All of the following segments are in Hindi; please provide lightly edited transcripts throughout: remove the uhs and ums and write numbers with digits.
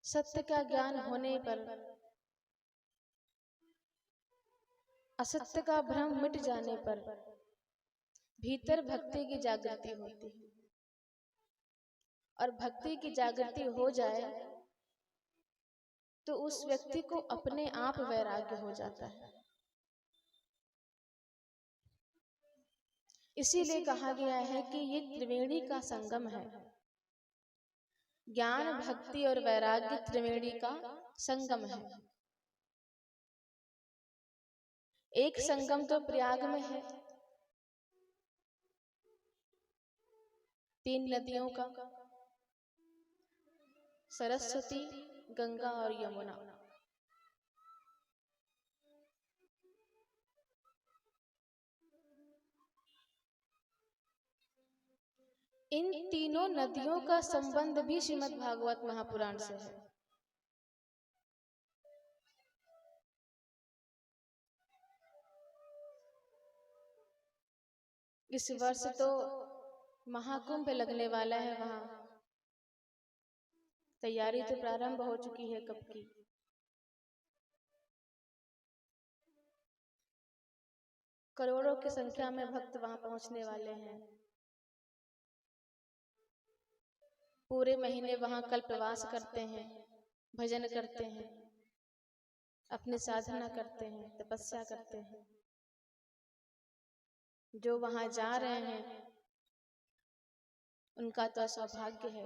सत्य का ज्ञान होने पर असत्य का भ्रम मिट जाने पर भीतर भक्ति की जागृति होती है। और भक्ति की जागृति हो जाए तो उस व्यक्ति को अपने आप वैराग्य हो जाता है। इसीलिए कहा गया है कि ये त्रिवेणी का संगम है। ज्ञान, भक्ति और वैराग्य त्रिवेणी का संगम है। एक संगम तो प्रयाग में है, 3 नदियों का, सरस्वती, गंगा और यमुना। इन तीनों नदियों का संबंध भी श्रीमद् भागवत महापुराण से है। इस वर्ष तो महाकुंभ लगने वाला है, वहां तैयारी तो प्रारंभ हो चुकी है कब की। करोड़ों की संख्या में भक्त वहां पहुंचने वाले हैं। पूरे महीने वहां कल्पवास करते हैं, भजन करते हैं, अपनी साधना करते हैं, तपस्या करते हैं। जो वहां जा रहे हैं उनका तो सौभाग्य है,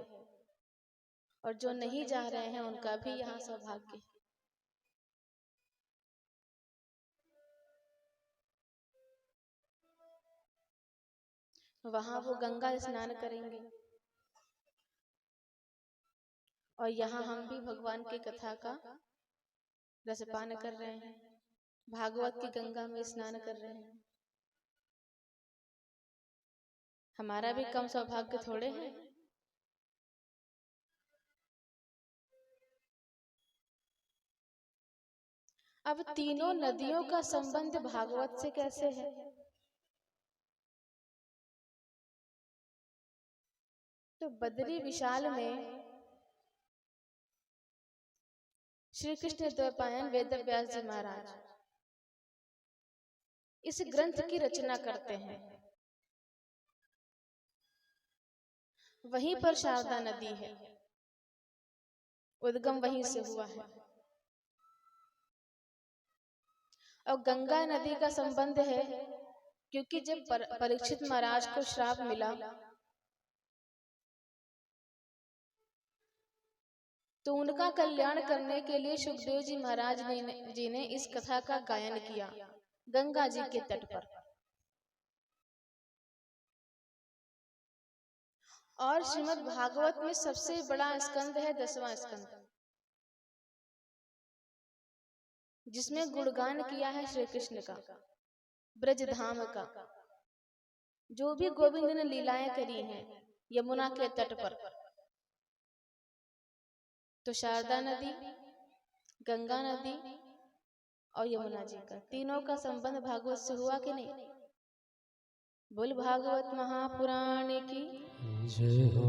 और जो नहीं जा रहे हैं उनका भी यहाँ सौभाग्य है। वहां वो गंगा स्नान करेंगे, और यहाँ हम भी भगवान की कथा का रसपान कर रहे हैं, भागवत की गंगा में स्नान कर रहे हैं। हमारा भी कम सौभाग्य थोड़े हैं। अब तीनों नदियों का संबंध भागवत से कैसे है? तो बद्री विशाल में श्री कृष्ण द्वैपायन वेदव्यास जी महाराज इस ग्रंथ की रचना करते हैं। वहीं पर शारदा नदी है, उद्गम वहीं से हुआ है। और गंगा नदी का संबंध है क्योंकि जब परीक्षित महाराज को श्राप मिला तो उनका कल्याण करने के लिए सुखदेव जी महाराज जी ने इस कथा का गायन किया गंगा जी के तट पर। और श्रीमद् भागवत में सबसे बड़ा स्कंद है 10वां स्कंद, जिसमें गुणगान किया है श्री कृष्ण का, ब्रजधाम का, जो भी गोविंद ने लीलाएं करी हैं यमुना के तट पर। तो शारदा नदी, गंगा नदी और यमुना जी का, तीनों का संबंध भागवत से हुआ कि नहीं? बोल भागवत महापुराण की जय हो।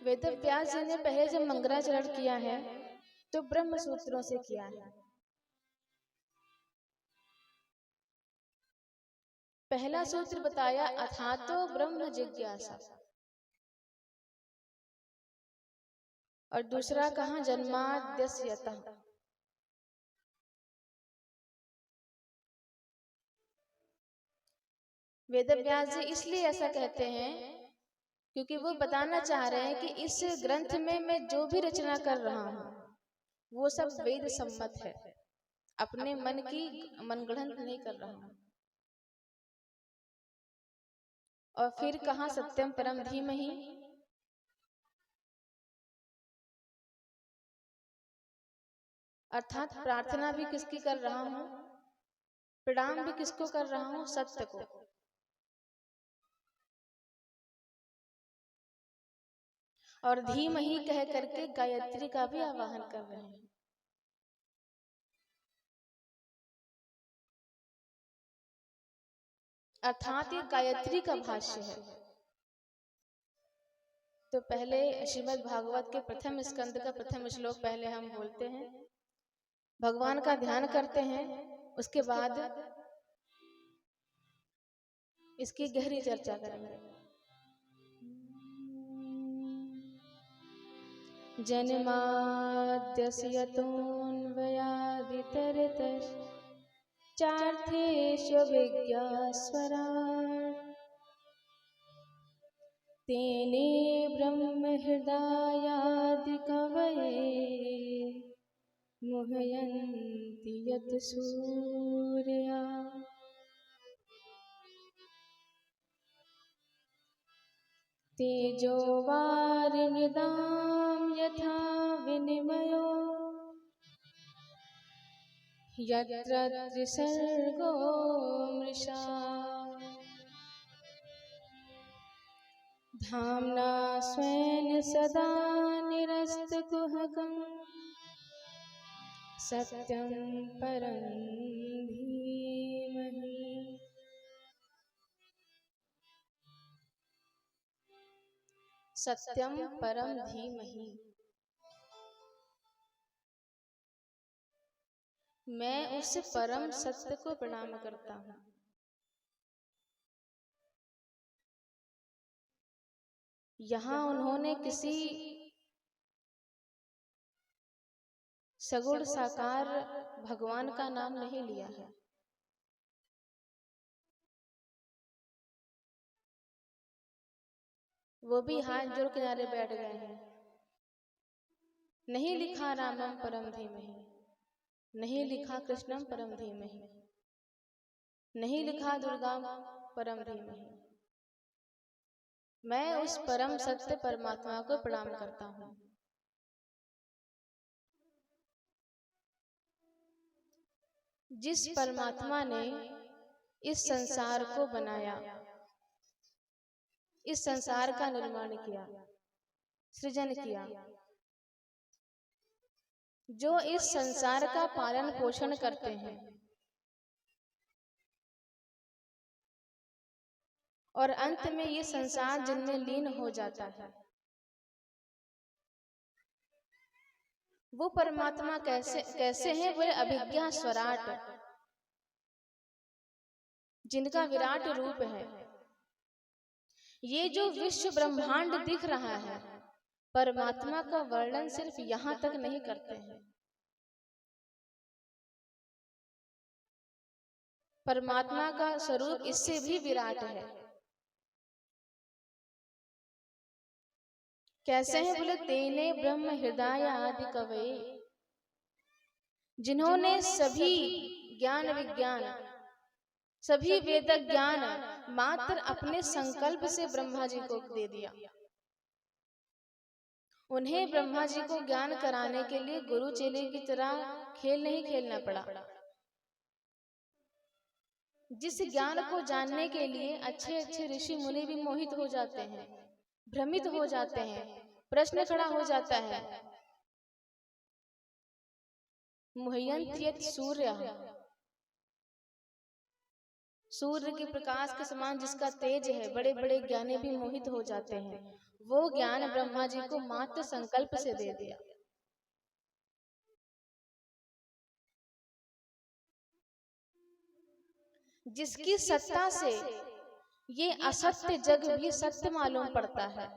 वेदव्यास जी ने पहले जब मंगलाचरण किया है तो ब्रह्म सूत्रों से किया है। पहला सूत्र बताया अथातो ब्रह्म जिज्ञासा, और दूसरा कहा जन्माद्यस्यतः। वेदव्यास जी इसलिए ऐसा कहते हैं क्योंकि वो बताना चाह रहे हैं कि इस ग्रंथ में मैं जो भी रचना कर रहा हूँ वो सब वेद सम्मत है, अपने मन की मनगढ़ंत नहीं कर रहा हूँ। और फिर कहा सत्यम परम धीमहि, अर्थात प्रार्थना भी किसकी कर रहा हूँ, प्रणाम भी किसको कर रहा हूँ, सत्य को। और धीमहि कह करके गायत्री का भी आवाहन कर रहे हैं। अर्थात ये गायत्री का भाष्य है। तो पहले श्रीमद् भागवत के प्रथम स्कंद का प्रथम श्लोक पहले हम बोलते हैं, भगवान का ध्यान करते हैं, उसके बाद इसकी गहरी चर्चा करेंगे। जन्माद्यस्य यतोऽन्वयादितरतश्चार्थेषु विज्ञास्वराट् तेने ब्रह्महृदायादिकवये मुह्यन्ति यत् सूर्या। तेजो वारिमृदां यथा विनिमयो यत्र त्रिसर्गो मृषा। धाम्ना स्वेन सदा निरस्तकुहकं सत्यं परं धीमहि। सत्यम परम धीमहि। मैं उस परम सत्य को प्रणाम करता हूँ। यहाँ उन्होंने किसी सगुण साकार भगवान का नाम नहीं लिया है। वो भी हाथ जोड़ किनारे बैठ गए हैं। नहीं लिखा रामम परम धीमहि, नहीं लिखा कृष्णम परम धीमहि, नहीं लिखा दुर्गा परम धीमहि। मैं उस परम सत्य परमात्मा को प्रणाम करता हूँ। जिस परमात्मा ने इस संसार को बनाया, इस संसार का निर्माण किया, सृजन किया, जो इस संसार का पालन पोषण करते हैं और अंत में ये संसार जिनमें लीन हो जाता है, वो परमात्मा कैसे हैं? बोले अभिज्ञा स्वराट, जिनका विराट रूप है। ये जो विश्व ब्रह्मांड दिख रहा है, परमात्मा का वर्णन सिर्फ यहाँ तक नहीं करते हैं। परमात्मा का स्वरूप इससे भी विराट है। कैसे हैं? बोले तेने ब्रह्म हृदय आदि कवये, जिन्होंने सभी ज्ञान विज्ञान, सभी वेद ज्ञान मात्र अपने संकल्प से ब्रह्मा जी को दे दिया। उन्हें ब्रह्मा जी को ज्ञान कराने के लिए गुरु चेले की तरह खेल नहीं खेलना पड़ा। जिस ज्ञान को जानने के लिए अच्छे अच्छे ऋषि मुनि भी मोहित हो जाते हैं, भ्रमित हो जाते हैं, प्रश्न खड़ा हो जाता है। मुह्यन्ति सूर्य, सूर्य के प्रकाश के समान जिसका तेज है, बड़े बड़े ज्ञानी भी मोहित हो जाते हैं। वो ज्ञान ब्रह्मा जी को मात्र संकल्प से दे दिया। जिसकी सत्ता से ये असत्य जग भी सत्य मालूम पड़ता है।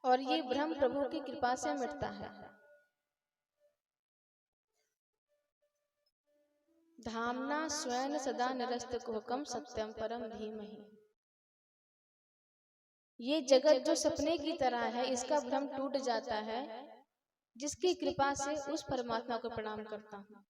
और ये ब्रह्म प्रभु की कृपा से मिटता है। धामना स्वयं सदा निरस्त कुहकम सत्यम परम धीमहि। ये जगत जो सपने की तरह है, इसका भ्रम टूट जाता है जिसकी कृपा से उस परमात्मा को प्रणाम करता हूँ।